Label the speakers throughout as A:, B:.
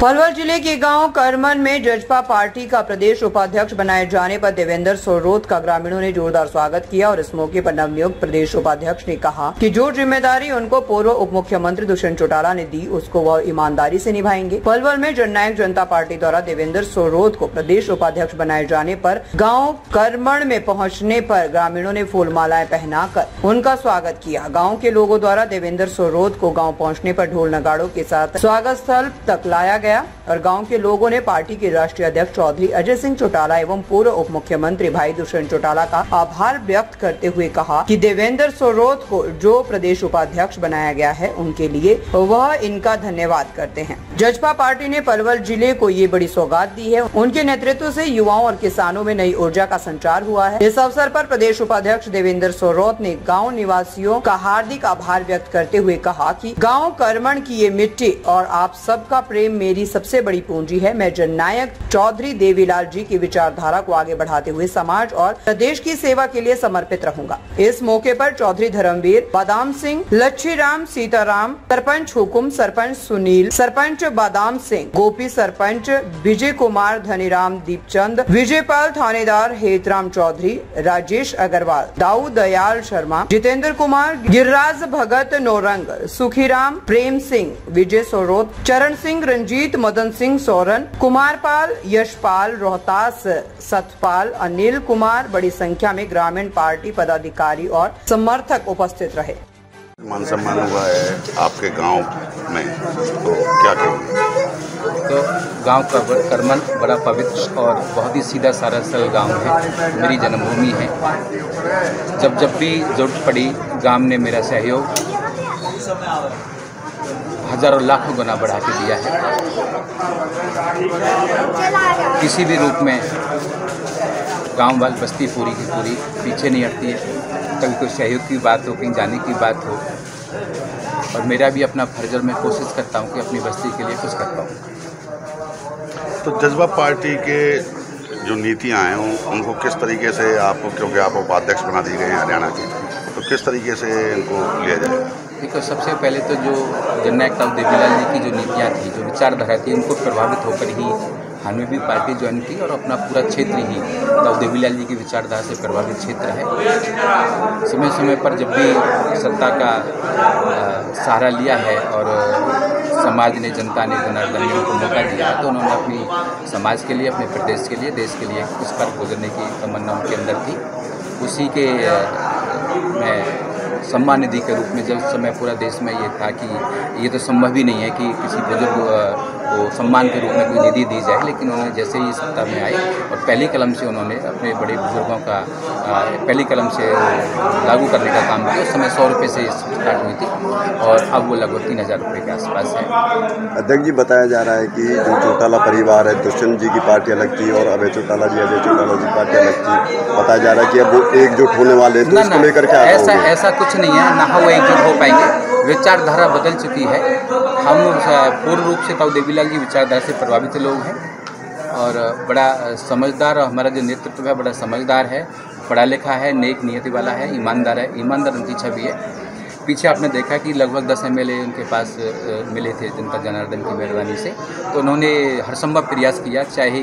A: पलवल जिले के गांव करमन में जजपा पार्टी का प्रदेश उपाध्यक्ष बनाए जाने पर देवेंद्र सोरोत का ग्रामीणों ने जोरदार स्वागत किया और इस मौके पर नवनियुक्त प्रदेश उपाध्यक्ष ने कहा कि जो जिम्मेदारी उनको पूर्व उप मुख्यमंत्री दुष्यंत चौटाला ने दी उसको वह ईमानदारी से निभाएंगे। पलवल में जननायक जनता पार्टी द्वारा देवेंद्र सोरोत को प्रदेश उपाध्यक्ष बनाए जाने पर गाँव करमन में पहुँचने पर ग्रामीणों ने फूलमालाएं पहनाकर उनका स्वागत किया। गाँव के लोगों द्वारा देवेंद्र सोरोत को गाँव पहुँचने पर ढोल नगाड़ों के साथ स्वागत स्थल तक लाया गया और गांव के लोगों ने पार्टी के राष्ट्रीय अध्यक्ष चौधरी अजय सिंह चौटाला एवं पूर्व उप मुख्यमंत्री भाई दुष्यंत चौटाला का आभार व्यक्त करते हुए कहा कि देवेंद्र सोरोत को जो प्रदेश उपाध्यक्ष बनाया गया है उनके लिए वह इनका धन्यवाद करते हैं। जजपा पार्टी ने पलवल जिले को ये बड़ी सौगात दी है। उनके नेतृत्व से युवाओं और किसानों में नई ऊर्जा का संचार हुआ है। इस अवसर पर प्रदेश उपाध्यक्ष देवेंद्र सोरोत ने गाँव निवासियों का हार्दिक आभार व्यक्त करते हुए कहा कि गाँव करमन की ये मिट्टी और आप सबका प्रेम मेरी सबसे बड़ी पूंजी है। मैं जननायक चौधरी देवीलाल जी की विचारधारा को आगे बढ़ाते हुए समाज और प्रदेश की सेवा के लिए समर्पित रहूंगा। इस मौके पर चौधरी धर्मवीर, बादाम सिंह, लच्छीराम, सीताराम, सरपंच हुकुम, सरपंच सुनील, सरपंच बादाम सिंह, गोपी सरपंच, विजय कुमार, धनीराम, दीपचंद, विजयपाल, थानेदार हेतराम चौधरी, राजेश अग्रवाल, दाऊ दयाल शर्मा, जितेंद्र कुमार, गिरिराज भगत, नौरंग, सुखीराम, प्रेम सिंह, विजय सोरोत, चरण सिंह, रंजीत, मदन सिंह, सोरन, कुमारपाल, यशपाल, रोहतास, सतपाल, अनिल कुमार, बड़ी संख्या में ग्रामीण पार्टी पदाधिकारी और समर्थक उपस्थित रहे।
B: मान सम्मान हुआ है आपके गांव में, तो क्या कहेंगे?
C: तो गांव का करमन बड़ा पवित्र और बहुत ही सीधा साधा सरल गांव है, मेरी जन्मभूमि है। जब भी जरूरत पड़ी गांव ने मेरा सहयोग हजारों लाखों गुना बढ़ा के दिया है। किसी भी रूप में गांव वाली बस्ती पूरी की पूरी पीछे नहीं हटती है। कभी कोई सहयोग की बात हो, कहीं जाने की बात हो, और मेरा भी अपना फर्ज मैं कोशिश करता हूं कि अपनी बस्ती के लिए कुछ करता हूं।
B: तो जजपा पार्टी के जो नीतियां हैं उनको किस तरीके से आपको, क्योंकि आप उपाध्यक्ष बना दिए गए हैं हरियाणा के, तो किस तरीके से इनको लिया जाएगा?
C: देखो, सबसे पहले तो जो जननायक देवीलाल जी की जो नीतियाँ थी, जो विचारधारा थी, उनको प्रभावित होकर ही हमने भी पार्टी ज्वाइन की और अपना पूरा क्षेत्र ही देवीलाल जी की विचारधारा से प्रभावित क्षेत्र है। समय समय पर जब भी सत्ता का सहारा लिया है और समाज ने, जनता ने, जनार्दन ने उनको मौका दिया तो उन्होंने अपनी समाज के लिए, अपने प्रदेश के लिए, देश के लिए कुछ कर गुजरने की तमन्ना उनके अंदर थी। उसी के मैं सम्मान निधि के रूप में जब समय पूरा देश में ये था कि ये तो संभव ही नहीं है कि किसी बुजुर्ग को सम्मान के रूप में कोई निधि दी जाए, लेकिन उन्होंने जैसे ही सत्ता में आए और पहली कलम से उन्होंने अपने बड़े बुजुर्गों का पहली कलम से लागू करने का काम किया। उस समय 100 रुपये से स्टार्ट हुई थी और अब वो लगभग 3000 रुपये के आसपास है।
D: अध्यक्ष जी, बताया जा रहा है कि जो चौटाला परिवार है, दुष्यंत जी की पार्टी अलग थी और अजय चौटाला जी की पार्टी अलग थी। बताया जा रहा है कि अब वो एकजुट होने वाले, तो इसको लेकर क्या
C: ऐसा कुछ नहीं है, ना वो एकजुट हो पाएंगे। विचारधारा बदल चुकी है। हम पूर्ण रूप से देवीलाल की विचारधारा से प्रभावित लोग हैं और बड़ा समझदार, और हमारा जो नेतृत्व है बड़ा समझदार है, पढ़ा लिखा है, नेक नियति वाला है, ईमानदार उनकी छवि है। पीछे आपने देखा कि लगभग 10 MLA उनके पास मिले थे जनता जनार्दन की मेहरबानी से, तो उन्होंने हर संभव प्रयास किया, चाहे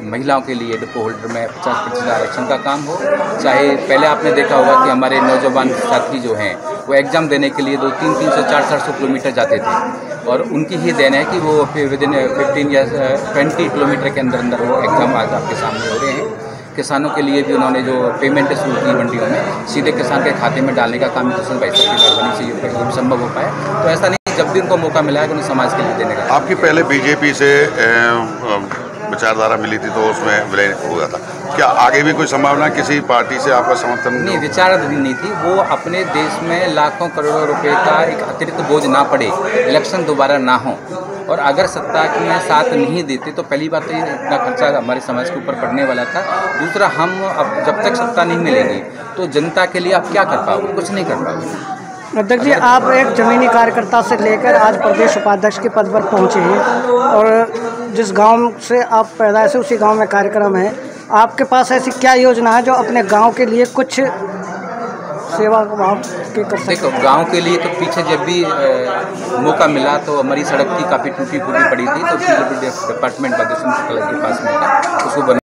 C: महिलाओं के लिए डिपो होल्डर में 50% आरक्षण का काम हो, चाहे पहले आपने देखा होगा कि हमारे नौजवान साथी जो हैं वो एग्ज़ाम देने के लिए 300-400 किलोमीटर जाते थे और उनकी ही देन है कि वो विदिन 15 या 20 किलोमीटर के अंदर वो एग्ज़ाम आज आपके सामने हो रहे हैं। किसानों के लिए भी उन्होंने जो पेमेंट शुरू की मंडियों में, सीधे किसान के खाते में डालने का काम दुष्यंत भाई साहब की मेहरबानी से ये संभव हो पाया। तो ऐसा नहीं, जब भी उनको मौका मिला है उन्हें समाज के लिए देने का।
B: आपकी पहले बीजेपी से विचारधारा मिली थी तो उसमें विलय हो गया था, क्या आगे भी कोई संभावना किसी पार्टी से आपका समर्थन?
C: नहीं, विचारधारा नहीं थी। वो अपने देश में लाखों करोड़ों रुपए का एक अतिरिक्त बोझ ना पड़े, इलेक्शन दोबारा ना हो, और अगर सत्ता में साथ नहीं देते तो पहली बात तो ये इतना खर्चा हमारे समाज के ऊपर पड़ने वाला था। दूसरा, हम अब जब तक सत्ता नहीं मिलेगी तो जनता के लिए आप क्या कर पाओगे? कुछ नहीं कर पाओगे।
E: अध्यक्ष जी, आप एक जमीनी कार्यकर्ता से लेकर आज प्रदेश उपाध्यक्ष के पद पर पहुँचे हैं और जिस गांव से आप पैदा से उसी गांव में कार्यक्रम है, आपके पास ऐसी क्या योजना है जो अपने गांव के लिए कुछ सेवा वहाँ के कर सकते?
C: देखो, गांव के लिए तो पीछे जब भी मौका मिला तो हमारी सड़क थी काफ़ी टूटी फूटी पड़ी थी, तो डिपार्टमेंट का के पास में था, उसको